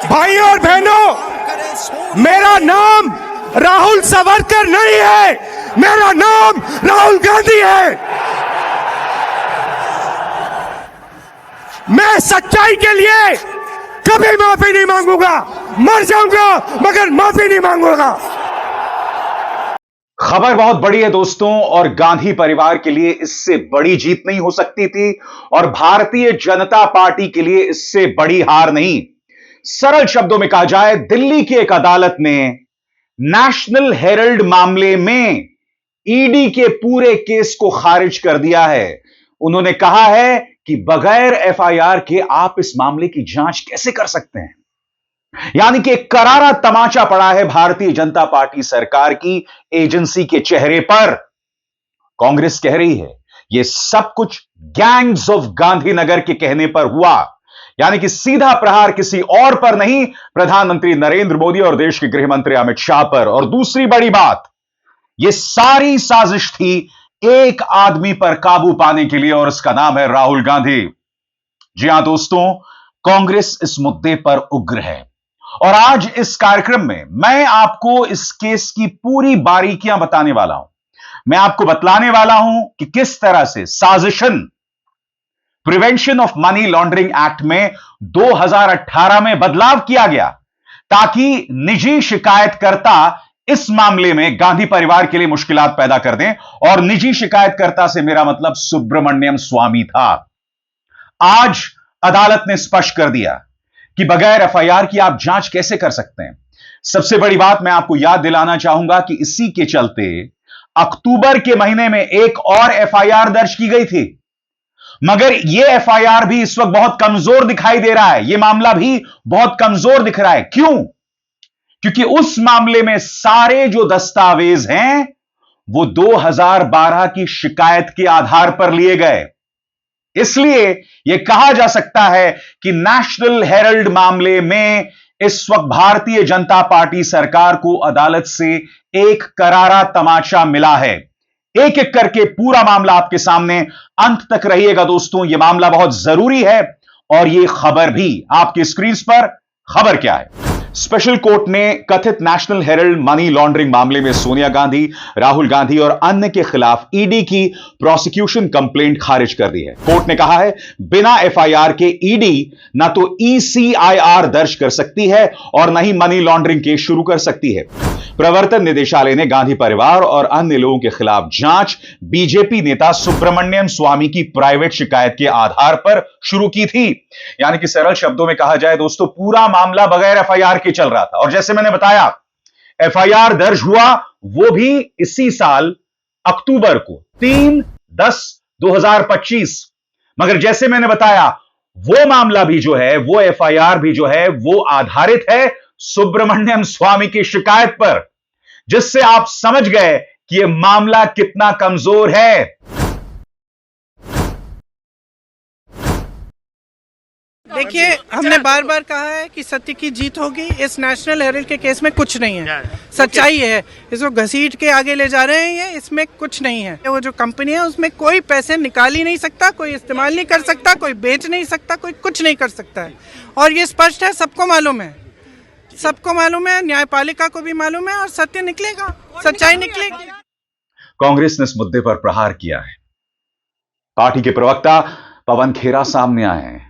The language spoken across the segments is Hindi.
भाइयों और बहनों, मेरा नाम राहुल सावरकर नहीं है, मेरा नाम राहुल गांधी है। मैं सच्चाई के लिए कभी माफी नहीं मांगूंगा, मर जाऊंगा मगर माफी नहीं मांगूंगा। खबर बहुत बड़ी है दोस्तों, और गांधी परिवार के लिए इससे बड़ी जीत नहीं हो सकती थी और भारतीय जनता पार्टी के लिए इससे बड़ी हार नहीं। सरल शब्दों में कहा जाए, दिल्ली की एक अदालत ने नेशनल हेरल्ड मामले में ईडी के पूरे केस को खारिज कर दिया है। उन्होंने कहा है कि बगैर एफआईआर के आप इस मामले की जांच कैसे कर सकते हैं। यानी कि एक करारा तमाचा पड़ा है भारतीय जनता पार्टी सरकार की एजेंसी के चेहरे पर। कांग्रेस कह रही है यह सब कुछ गैंग्स ऑफ गांधीनगर के कहने पर हुआ, यानी कि सीधा प्रहार किसी और पर नहीं, प्रधानमंत्री नरेंद्र मोदी और देश के गृह मंत्री अमित शाह पर। और दूसरी बड़ी बात, यह सारी साजिश थी एक आदमी पर काबू पाने के लिए, और उसका नाम है राहुल गांधी। जी हां दोस्तों, कांग्रेस इस मुद्दे पर उग्र है और आज इस कार्यक्रम में मैं आपको इस केस की पूरी बारीकियां बताने वाला हूं। मैं आपको बतलाने वाला हूं कि किस तरह से साजिशन prevention of money laundering act में 2018 में बदलाव किया गया ताकि निजी शिकायतकर्ता इस मामले में गांधी परिवार के लिए मुश्किलात पैदा कर दें। और निजी शिकायतकर्ता से मेरा मतलब सुब्रमण्यम स्वामी था। आज अदालत ने स्पष्ट कर दिया कि बगैर एफआईआर की आप जांच कैसे कर सकते हैं। सबसे बड़ी बात मैं आपको याद दिलाना चाहूंगा कि इसी के चलते अक्टूबर के महीने में एक और एफआईआर दर्ज की गई थी, मगर यह एफआईआर भी इस वक्त बहुत कमजोर दिखाई दे रहा है। यह मामला भी बहुत कमजोर दिख रहा है। क्यों? क्योंकि उस मामले में सारे जो दस्तावेज हैं वो 2012 की शिकायत के आधार पर लिए गए। इसलिए यह कहा जा सकता है कि नेशनल हेरल्ड मामले में इस वक्त भारतीय जनता पार्टी सरकार को अदालत से एक करारा तमाचा मिला है। एक एक करके पूरा मामला आपके सामने, अंत तक रहिएगा दोस्तों। यह मामला बहुत जरूरी है और यह खबर भी आपकी स्क्रीन पर। खबर क्या है? स्पेशल कोर्ट ने कथित नेशनल हेरल्ड मनी लॉन्ड्रिंग मामले में सोनिया गांधी, राहुल गांधी और अन्य के खिलाफ ईडी की प्रोसिक्यूशन कंप्लेंट खारिज कर दी है। कोर्ट ने कहा है बिना एफआईआर के ईडी ना तो ईसीआईआर दर्ज कर सकती है और ना ही मनी लॉन्ड्रिंग केस शुरू कर सकती है। प्रवर्तन निदेशालय ने गांधी परिवार और अन्य लोगों के खिलाफ जांच बीजेपी नेता सुब्रमण्यम स्वामी की प्राइवेट शिकायत के आधार पर शुरू की थी। यानी कि सरल शब्दों में कहा जाए दोस्तों, पूरा मामला बगैर एफआईआर के चल रहा था। और जैसे मैंने बताया, एफआईआर दर्ज हुआ वो भी इसी साल अक्टूबर को 3/10/2025। मगर जैसे मैंने बताया, वो मामला भी जो है, वो एफआईआर भी जो है, वो आधारित है सुब्रमण्यम स्वामी की शिकायत पर, जिससे आप समझ गए कि यह मामला कितना कमजोर है। देखिए, हमने बार बार कहा है कि सत्य की जीत होगी। इस नेशनल हेरल्ड के केस में कुछ नहीं है, सच्चाई है। इसको घसीट के आगे ले जा रहे हैं, ये इसमें कुछ नहीं है। वो जो कंपनी है उसमें कोई पैसे निकाल ही नहीं सकता, कोई इस्तेमाल नहीं कर सकता, कोई बेच नहीं सकता, कोई कुछ नहीं कर सकता है। और ये स्पष्ट है, सबको मालूम है, सबको मालूम है, न्यायपालिका को भी मालूम है और सत्य निकलेगा, सच्चाई निकलेगी। कांग्रेस ने इस मुद्दे पर प्रहार किया है। पार्टी के प्रवक्ता पवन खेरा सामने आए हैं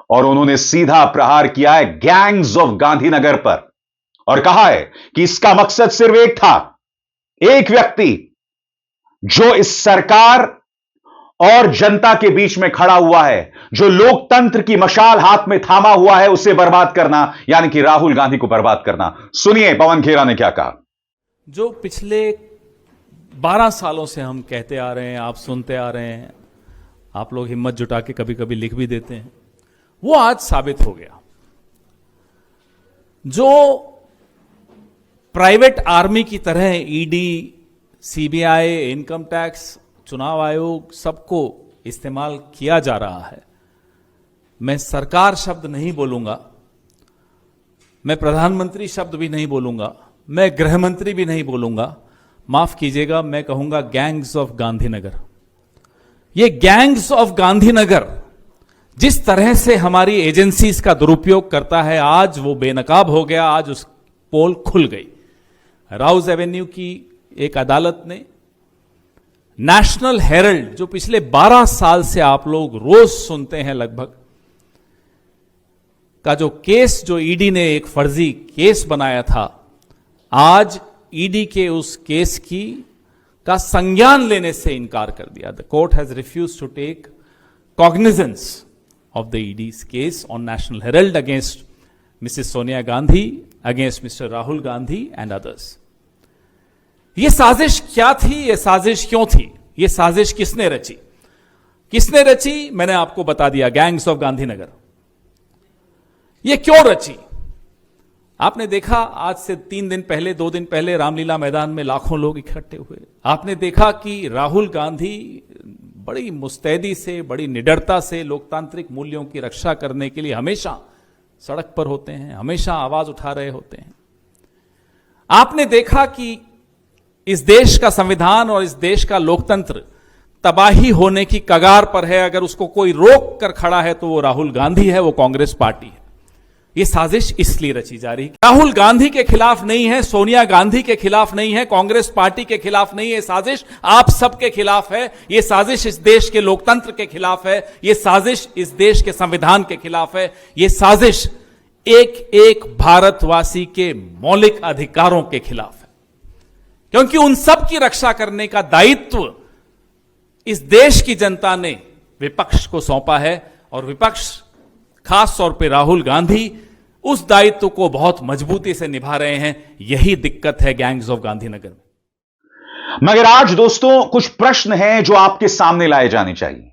और उन्होंने सीधा प्रहार किया है गैंग्स ऑफ गांधीनगर पर और कहा है कि इसका मकसद सिर्फ एक था, एक व्यक्ति जो इस सरकार और जनता के बीच में खड़ा हुआ है, जो लोकतंत्र की मशाल हाथ में थामा हुआ है, उसे बर्बाद करना, यानी कि राहुल गांधी को बर्बाद करना। सुनिए पवन खेरा ने क्या कहा। जो पिछले 12 सालों से हम कहते आ रहे हैं, आप सुनते आ रहे हैं, आप लोग हिम्मत जुटा के कभी कभी लिख भी देते हैं, वो आज साबित हो गया। जो प्राइवेट आर्मी की तरह ईडी, सीबीआई, इनकम टैक्स, चुनाव आयोग सबको इस्तेमाल किया जा रहा है। मैं सरकार शब्द नहीं बोलूंगा, मैं प्रधानमंत्री शब्द भी नहीं बोलूंगा, मैं गृह मंत्री भी नहीं बोलूंगा, माफ कीजिएगा, मैं कहूंगा गैंग्स ऑफ गांधीनगर। ये गैंग्स ऑफ गांधीनगर जिस तरह से हमारी एजेंसीज का दुरुपयोग करता है, आज वो बेनकाब हो गया, आज उस पोल खुल गई। राउज एवेन्यू की एक अदालत ने नेशनल हेरल्ड, जो पिछले 12 साल से आप लोग रोज सुनते हैं लगभग, का जो केस, जो ईडी ने एक फर्जी केस बनाया था, आज ईडी के उस केस का संज्ञान लेने से इनकार कर दिया। The court has refused to take cognizance of the ED's case on National Herald against Mrs. Sonia Gandhi, against Mr. Rahul Gandhi and others. ये साजिश क्या थी, ये साजिश क्यों थी, ये साजिश किसने रची? किसने रची? मैंने आपको बता दिया, गैंग्स ऑफ गांधीनगर। ये क्यों रची? आपने देखा आज से 3 दिन पहले, 2 दिन पहले रामलीला मैदान में लाखों लोग इकट्ठे हुए। आपने देखा कि राहुल गांधी बड़ी मुस्तैदी से, बड़ी निडरता से लोकतांत्रिक मूल्यों की रक्षा करने के लिए हमेशा सड़क पर होते हैं, हमेशा आवाज उठा रहे होते हैं। आपने देखा कि इस देश का संविधान और इस देश का लोकतंत्र तबाही होने की कगार पर है। अगर उसको कोई रोक कर खड़ा है तो वो राहुल गांधी है, वो कांग्रेस पार्टी है। ये साजिश इसलिए रची जा रही है, राहुल गांधी के खिलाफ नहीं है, सोनिया गांधी के खिलाफ नहीं है, कांग्रेस पार्टी के खिलाफ नहीं है। साजिश आप सबके खिलाफ है। ये साजिश इस देश के लोकतंत्र के खिलाफ है। ये साजिश इस देश के संविधान के खिलाफ है। ये साजिश एक एक भारतवासी के मौलिक अधिकारों के खिलाफ है, क्योंकि उन सब की रक्षा करने का दायित्व इस देश की जनता ने विपक्ष को सौंपा है, और विपक्ष खास तौर पे राहुल गांधी उस दायित्व को बहुत मजबूती से निभा रहे हैं। यही दिक्कत है गैंग्स ऑफ गांधीनगर में। मगर आज दोस्तों कुछ प्रश्न हैं जो आपके सामने लाए जाने चाहिए।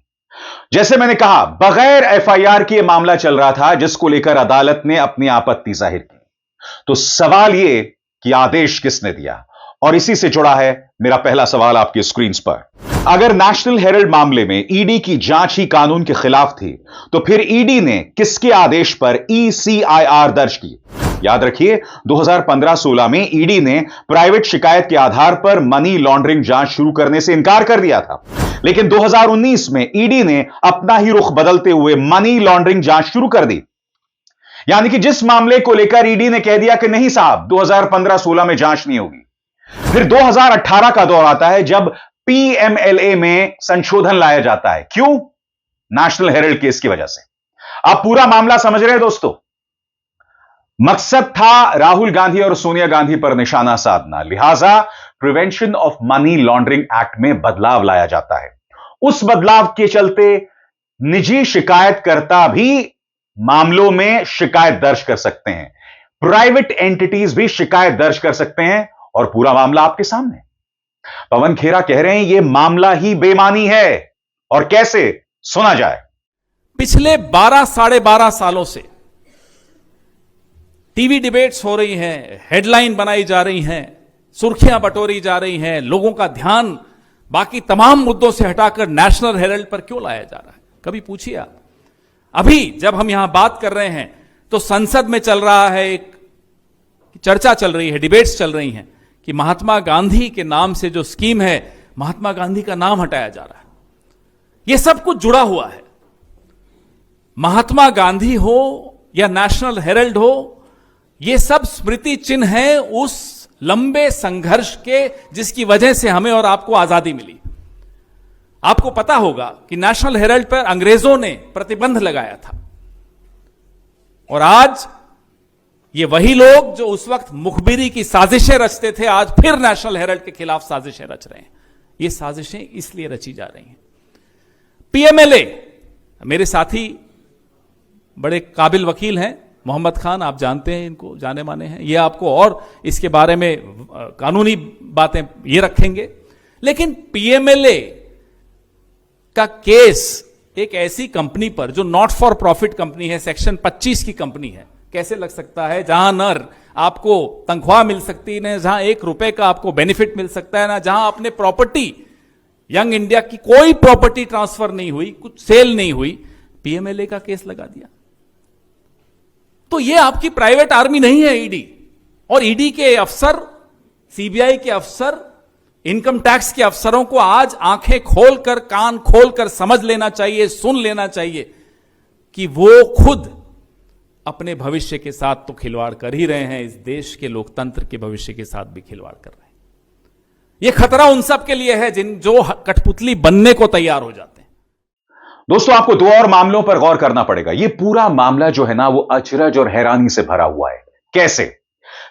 जैसे मैंने कहा, बगैर एफआईआर के यह मामला चल रहा था, जिसको लेकर अदालत ने अपनी आपत्ति जाहिर की। तो सवाल यह कि आदेश किसने दिया, और इसी से जुड़ा है मेरा पहला सवाल आपकी स्क्रीन पर। अगर नेशनल हेरल्ड मामले में ईडी की जांच ही कानून के खिलाफ थी, तो फिर ईडी ने किसके आदेश पर ECIR दर्ज की? याद रखिए, 2015-16 में ईडी ने प्राइवेट शिकायत के आधार पर मनी लॉन्ड्रिंग जांच शुरू करने से इनकार कर दिया था। लेकिन 2019 में ईडी ने अपना ही रुख बदलते हुए मनी लॉन्ड्रिंग जांच शुरू कर दी। यानी कि जिस मामले को लेकर ईडी ने कह दिया कि नहीं साहब, 2015-16 में जांच नहीं होगी, फिर 2018 का दौर आता है जब PMLA में संशोधन लाया जाता है। क्यों? नेशनल हेरल्ड केस की वजह से। आप पूरा मामला समझ रहे हैं दोस्तों। मकसद था राहुल गांधी और सोनिया गांधी पर निशाना साधना, लिहाजा prevention of money laundering act में बदलाव लाया जाता है। उस बदलाव के चलते निजी शिकायतकर्ता भी मामलों में शिकायत दर्ज कर सकते हैं, प्राइवेट एंटिटीज भी शिकायत दर्ज कर सकते हैं, और पूरा मामला आपके सामने। पवन खेरा कह रहे हैं यह मामला ही बेमानी है, और कैसे, सुना जाए। पिछले 12-12.5 सालों से टीवी डिबेट्स हो रही हैं, हेडलाइन बनाई जा रही हैं, सुर्खियां बटोरी जा रही हैं, लोगों का ध्यान बाकी तमाम मुद्दों से हटाकर नेशनल हेरल्ड पर क्यों लाया जा रहा है? कभी पूछिए आप। अभी जब हम यहां बात कर रहे हैं तो संसद में चल रहा है, एक चर्चा चल रही है, डिबेट्स चल रही हैं कि महात्मा गांधी के नाम से जो स्कीम है, महात्मा गांधी का नाम हटाया जा रहा है। यह सब कुछ जुड़ा हुआ है। महात्मा गांधी हो या नेशनल हेरल्ड हो, यह सब स्मृति चिन्ह है उस लंबे संघर्ष के जिसकी वजह से हमें और आपको आजादी मिली। आपको पता होगा कि नेशनल हेरल्ड पर अंग्रेजों ने प्रतिबंध लगाया था, और आज ये वही लोग जो उस वक्त मुखबिरी की साजिशें रचते थे, आज फिर नेशनल हेरल्ड के खिलाफ साजिशें रच रहे हैं। ये साजिशें इसलिए रची जा रही हैं। PMLA, मेरे साथी बड़े काबिल वकील हैं, मोहम्मद खान, आप जानते हैं इनको, जाने माने हैं। ये आपको और इसके बारे में कानूनी बातें ये रखेंगे। लेकिन PMLA का केस एक ऐसी कंपनी पर जो नॉट फॉर प्रॉफिट कंपनी है, सेक्शन 25 की कंपनी है, कैसे लग सकता है? जहां न आपको तनख्वाह मिल सकती, न जहां 1 रुपए का आपको बेनिफिट मिल सकता है, ना जहां अपने प्रॉपर्टी, यंग इंडिया की कोई प्रॉपर्टी ट्रांसफर नहीं हुई, कुछ सेल नहीं हुई, PMLA का केस लगा दिया। तो यह आपकी प्राइवेट आर्मी नहीं है ईडी। और ईडी के अफसर, CBI के अफसर, इनकम टैक्स के अफसरों को आज आंखें खोलकर, कान खोलकर समझ लेना चाहिए, सुन लेना चाहिए कि वो खुद अपने भविष्य के साथ तो खिलवाड़ कर ही रहे हैं, इस देश के लोकतंत्र के भविष्य के साथ भी खिलवाड़ कर रहे हैं। ये खतरा उन सब के लिए है जो कठपुतली बनने को तैयार हो जाते हैं। दोस्तों, आपको दो और मामलों पर गौर करना पड़ेगा। यह पूरा मामला जो है ना, वो अचरज और हैरानी से भरा हुआ है। कैसे?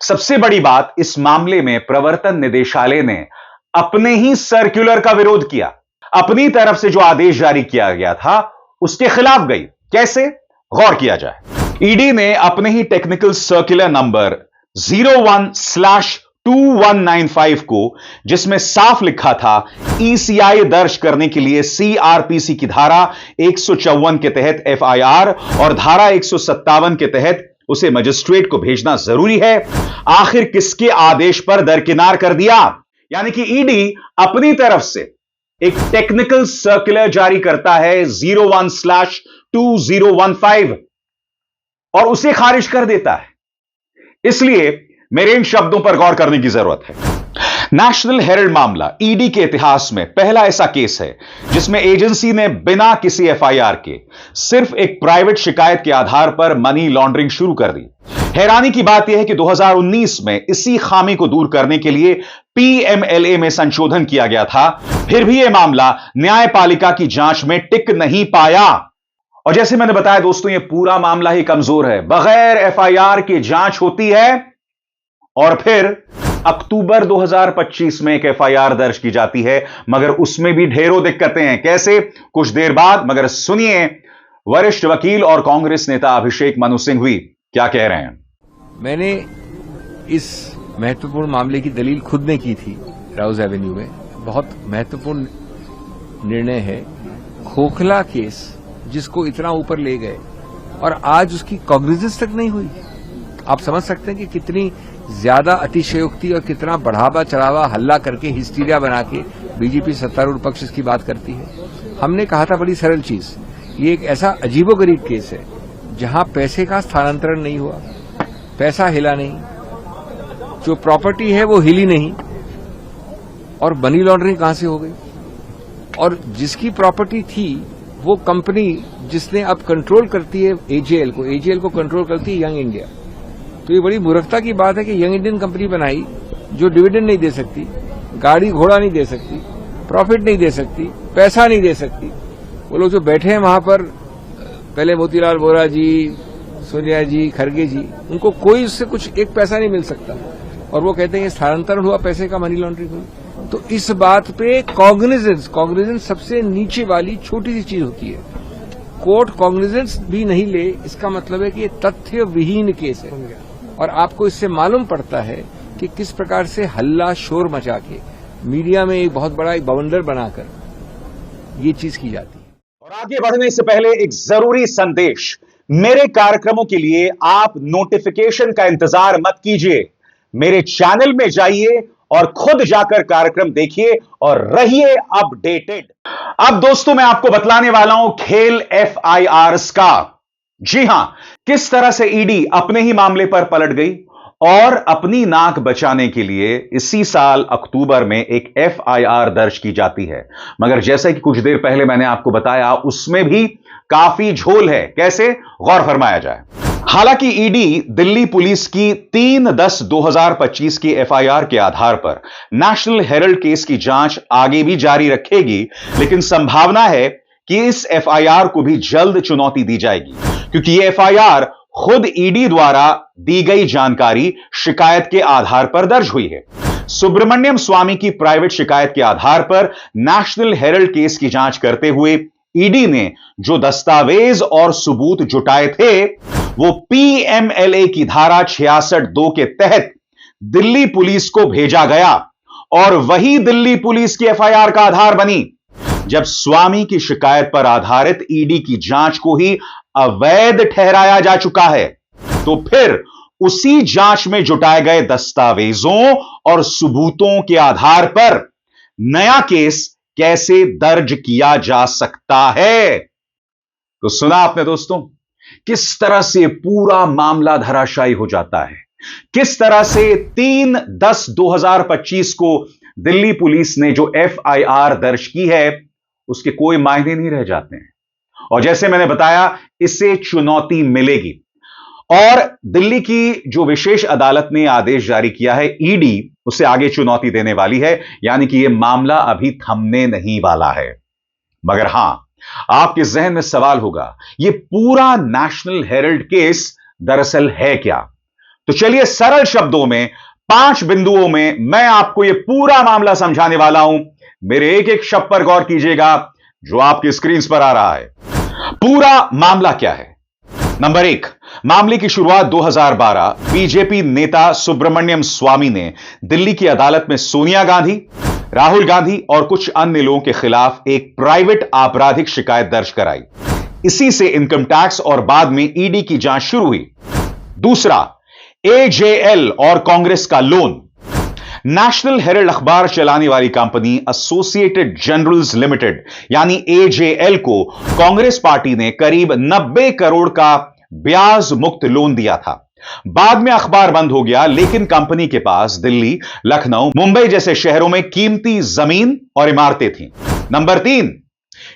सबसे बड़ी बात, इस मामले में प्रवर्तन निदेशालय ने अपने ही सर्कुलर का विरोध किया। अपनी तरफ से जो आदेश जारी किया गया था उसके खिलाफ गई। कैसे? गौर किया जाए। ईडी ने अपने ही टेक्निकल सर्कुलर नंबर 01/2195 को, जिसमें साफ लिखा था ईसीआई दर्ज करने के लिए सीआरपीसी की धारा 154 के तहत एफआईआर और धारा 157 के तहत उसे मजिस्ट्रेट को भेजना जरूरी है, आखिर किसके आदेश पर दरकिनार कर दिया? यानी कि ईडी अपनी तरफ से एक टेक्निकल सर्कुलर जारी करता है 01/2015 और उसे खारिज कर देता है। इसलिए मेरे इन शब्दों पर गौर करने की जरूरत है। नेशनल हेराल्ड मामला ईडी के इतिहास में पहला ऐसा केस है जिसमें एजेंसी ने बिना किसी एफआईआर के सिर्फ एक प्राइवेट शिकायत के आधार पर मनी लॉन्ड्रिंग शुरू कर दी। हैरानी की बात यह है कि 2019 में इसी खामी को दूर करने के लिए पीएमएलए में संशोधन किया गया था, फिर भी यह मामला न्यायपालिका की जांच में टिक नहीं पाया। और जैसे मैंने बताया दोस्तों, यह पूरा मामला ही कमजोर है। बगैर एफआईआर की जांच होती है और फिर अक्टूबर 2025 में एक एफआईआर दर्ज की जाती है, मगर उसमें भी ढेरों दिक्कतें हैं। कैसे? कुछ देर बाद, मगर सुनिए वरिष्ठ वकील और कांग्रेस नेता अभिषेक मनु सिंघवी क्या कह रहे हैं। मैंने इस महत्वपूर्ण मामले की दलील खुद ने की थी राउज एवेन्यू में। बहुत महत्वपूर्ण निर्णय है। खोखला केस जिसको इतना ऊपर ले गए और आज उसकी कॉग्निजेंस तक नहीं हुई। आप समझ सकते हैं कि कितनी ज्यादा अतिशयोक्ति और कितना बढ़ावा चढ़ावा हल्ला करके हिस्टीरिया बना के बीजेपी सत्तारूढ़ पक्ष इसकी बात करती है। हमने कहा था बड़ी सरल चीज, ये एक ऐसा अजीबोगरीब केस है जहां पैसे का स्थानांतरण नहीं हुआ, पैसा हिला नहीं, जो प्रॉपर्टी है वो हिली नहीं, और मनी लॉन्ड्रिंग कहां से हो गई? और जिसकी प्रॉपर्टी थी वो कंपनी जिसने अब कंट्रोल करती है एजेएल को कंट्रोल करती है यंग इंडिया। तो ये बड़ी मूर्खता की बात है कि यंग इंडियन कंपनी बनाई जो डिविडेंड नहीं दे सकती, गाड़ी घोड़ा नहीं दे सकती, प्रॉफिट नहीं दे सकती, पैसा नहीं दे सकती। वो लोग जो बैठे हैं वहां पर, पहले मोतीलाल वोरा जी, सोनिया जी, खरगे जी, उनको कोई उससे कुछ एक पैसा नहीं मिल सकता और वो कहते हैं स्थानांतरण हुआ पैसे का, मनी लॉन्ड्रिंग हुई। तो इस बात पे कॉग्निजेंस सबसे नीचे वाली छोटी सी चीज होती है। कोर्ट कॉग्निजेंस भी नहीं ले, इसका मतलब है कि ये तथ्य विहीन केस है। और आपको इससे मालूम पड़ता है कि किस प्रकार से हल्ला शोर मचा के मीडिया में एक बहुत बड़ा एक बवंडर बनाकर ये चीज की जाती है। और आगे बढ़ने से पहले एक जरूरी संदेश। मेरे कार्यक्रमों के लिए आप नोटिफिकेशन का इंतजार मत कीजिए, मेरे चैनल में जाइए और खुद जाकर कार्यक्रम देखिए और रहिए अपडेटेड। अब दोस्तों, मैं आपको बतलाने वाला हूं खेल एफआईआर्स का। जी हां, किस तरह से ईडी अपने ही मामले पर पलट गई और अपनी नाक बचाने के लिए इसी साल अक्टूबर में एक एफआईआर दर्ज की जाती है। मगर जैसा कि कुछ देर पहले मैंने आपको बताया, उसमें भी काफी झोल है। कैसे? गौर फरमाया जाए। हालांकि ईडी दिल्ली पुलिस की 3/10/2025 की एफआईआर के आधार पर नेशनल हेराल्ड केस की जांच आगे भी जारी रखेगी, लेकिन संभावना है कि इस एफआईआर को भी जल्द चुनौती दी जाएगी, क्योंकि यह एफआईआर खुद ईडी द्वारा दी गई जानकारी शिकायत के आधार पर दर्ज हुई है। सुब्रमण्यम स्वामी की प्राइवेट शिकायत के आधार पर नेशनल हेराल्ड केस की जांच करते हुए ईडी ने जो दस्तावेज और सबूत जुटाए थे, वो पीएमएलए की धारा 66(2) के तहत दिल्ली पुलिस को भेजा गया और वही दिल्ली पुलिस की एफआईआर का आधार बनी। जब स्वामी की शिकायत पर आधारित ईडी की जांच को ही अवैध ठहराया जा चुका है, तो फिर उसी जांच में जुटाए गए दस्तावेजों और सबूतों के आधार पर नया केस कैसे दर्ज किया जा सकता है? तो सुना आपने दोस्तों, किस तरह से पूरा मामला धराशायी हो जाता है, किस तरह से 3/10/2025 को दिल्ली पुलिस ने जो एफआईआर दर्ज की है उसके कोई मायने नहीं रह जाते हैं। और जैसे मैंने बताया, इसे चुनौती मिलेगी। और दिल्ली की जो विशेष अदालत ने आदेश जारी किया है, ईडी उसे आगे चुनौती देने वाली है, यानी कि यह मामला अभी थमने नहीं वाला है। मगर हां, आपके जहन में सवाल होगा, यह पूरा नेशनल हेराल्ड केस दरअसल है क्या? तो चलिए सरल शब्दों में 5 बिंदुओं में मैं आपको यह पूरा मामला समझाने वाला हूं। मेरे एक एक शब्द पर गौर कीजिएगा जो आपकी स्क्रीन पर आ रहा है। पूरा मामला क्या है? नंबर 1, मामले की शुरुआत 2012 बीजेपी नेता सुब्रमण्यम स्वामी ने दिल्ली की अदालत में सोनिया गांधी, राहुल गांधी और कुछ अन्य लोगों के खिलाफ एक प्राइवेट आपराधिक शिकायत दर्ज कराई। इसी से इनकम टैक्स और बाद में ईडी की जांच शुरू हुई। दूसरा, एजेएल और कांग्रेस का लोन। नेशनल हेराल्ड अखबार चलाने वाली कंपनी एसोसिएटेड जनरल्स लिमिटेड यानी एजेएल को कांग्रेस पार्टी ने करीब 90 करोड़ का ब्याज मुक्त लोन दिया था। बाद में अखबार बंद हो गया, लेकिन कंपनी के पास दिल्ली, लखनऊ, मुंबई जैसे शहरों में कीमती जमीन और इमारतें थीं। नंबर 3,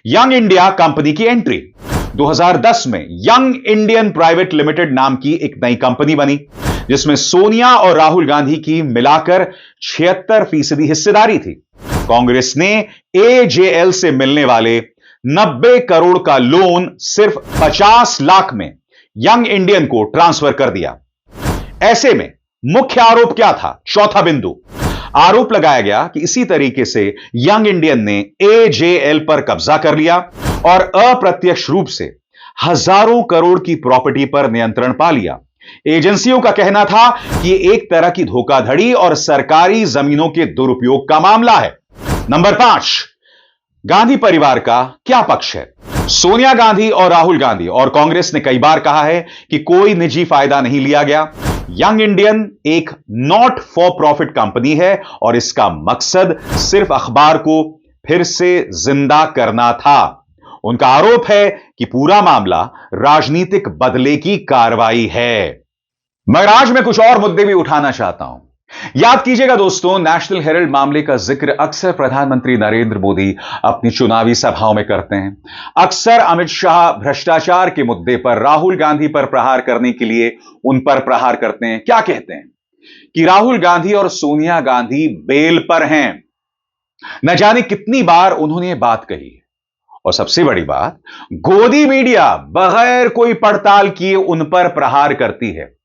यंग इंडिया कंपनी की एंट्री। 2010 में यंग इंडियन प्राइवेट लिमिटेड नाम की एक नई कंपनी बनी, जिसमें सोनिया और राहुल गांधी की मिलाकर 76% हिस्सेदारी थी। कांग्रेस ने एजेएल से मिलने वाले 90 करोड़ का लोन सिर्फ 50 लाख में यंग इंडियन को ट्रांसफर कर दिया। ऐसे में मुख्य आरोप क्या था? चौथा बिंदु, आरोप लगाया गया कि इसी तरीके से यंग इंडियन ने एजेएल पर कब्जा कर लिया और अप्रत्यक्ष रूप से हजारों करोड़ की प्रॉपर्टी पर नियंत्रण पा लिया। एजेंसियों का कहना था कि यह एक तरह की धोखाधड़ी और सरकारी जमीनों के दुरुपयोग का मामला है। नंबर 5, गांधी परिवार का क्या पक्ष है? सोनिया गांधी और राहुल गांधी और कांग्रेस ने कई बार कहा है कि कोई निजी फायदा नहीं लिया गया। यंग इंडियन एक नॉट फॉर प्रॉफिट कंपनी है और इसका मकसद सिर्फ अखबार को फिर से जिंदा करना था। उनका आरोप है कि पूरा मामला राजनीतिक बदले की कार्रवाई है। मगर आज मैं कुछ और मुद्दे भी उठाना चाहता हूं। याद कीजिएगा दोस्तों, नेशनल हेराल्ड मामले का जिक्र अक्सर प्रधानमंत्री नरेंद्र मोदी अपनी चुनावी सभाओं में करते हैं। अक्सर अमित शाह भ्रष्टाचार के मुद्दे पर राहुल गांधी पर प्रहार करने के लिए उन पर प्रहार करते हैं। क्या कहते हैं कि राहुल गांधी और सोनिया गांधी बेल पर हैं। न जाने कितनी बार उन्होंने यह बात कही है। और सबसे बड़ी बात, गोदी मीडिया बगैर कोई पड़ताल किए उन पर प्रहार करती है।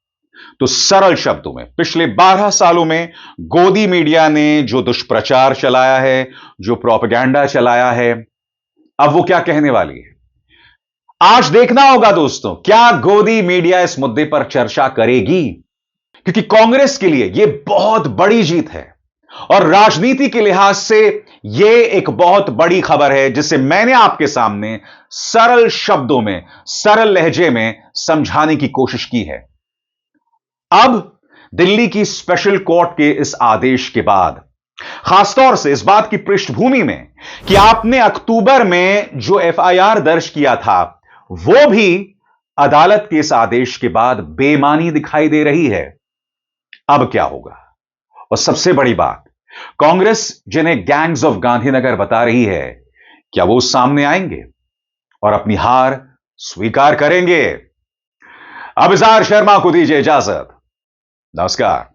तो सरल शब्दों में, पिछले 12 सालों में गोदी मीडिया ने जो दुष्प्रचार चलाया है, जो प्रोपेगेंडा चलाया है, अब वो क्या कहने वाली है? आज देखना होगा दोस्तों, क्या गोदी मीडिया इस मुद्दे पर चर्चा करेगी? क्योंकि कांग्रेस के लिए यह बहुत बड़ी जीत है और राजनीति के लिहाज से यह एक बहुत बड़ी खबर है, जिसे मैंने आपके सामने सरल शब्दों में, सरल लहजे में समझाने की कोशिश की है। अब दिल्ली की स्पेशल कोर्ट के इस आदेश के बाद, खासतौर से इस बात की पृष्ठभूमि में कि आपने अक्टूबर में जो एफआईआर दर्ज किया था, वो भी अदालत के इस आदेश के बाद बेमानी दिखाई दे रही है। अब क्या होगा? और सबसे बड़ी बात, कांग्रेस जिन्हें गैंग्स ऑफ गांधीनगर बता रही है, क्या वो सामने आएंगे और अपनी हार स्वीकार करेंगे? अभिजार शर्मा को दीजिए इजाजत। नमस्कार।